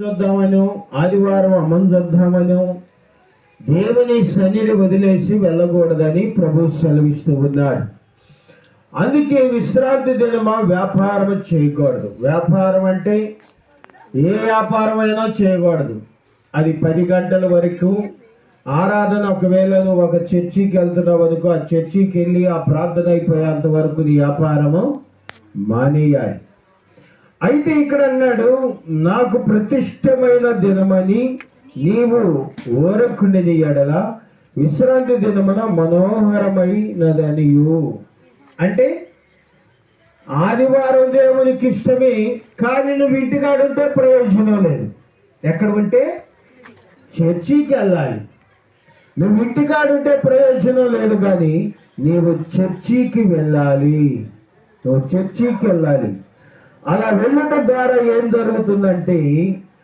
చూద్దామనో ఆదివారం అమ్మం చూద్దామనో దేవుని సన్నిధి వదిలేసి వెళ్ళకూడదని ప్రభు సెలవిస్తూ ఉన్నాడు. అందుకే విశ్రాంతి దినమా వ్యాపారం చేయకూడదు. వ్యాపారం అంటే ఏ వ్యాపారం అయినా చేయకూడదు. అది 10 గంటల వరకు ఆరాధన. ఒకవేళ నువ్వు ఒక చర్చికి వెళ్తున్నావు అనుకో, ఆ చర్చికి వెళ్ళి ఆ ప్రార్థన అయిపోయేంత వరకు నీ వ్యాపారము మానేయాలి. అయితే ఇక్కడ అన్నాడు, నాకు ప్రతిష్టమైన దినమని నీవు ఓరకుండిన ఎడల విశ్రాంతి దినమున మనోహరమైనదనియు. అంటే ఆదివారం దేవునికి ఇష్టమే, కానీ నువ్వు ఇంటికాడుంటే ప్రయోజనం లేదు. ఎక్కడ ఉంటే చర్చికి వెళ్ళాలి. నువ్వు ఇంటికాడుంటే ప్రయోజనం లేదు, కానీ నీవు చర్చికి వెళ్ళాలి. నువ్వు చర్చికి వెళ్ళాలి. అలా వెళ్ళడం ద్వారా ఏం జరుగుతుందంటే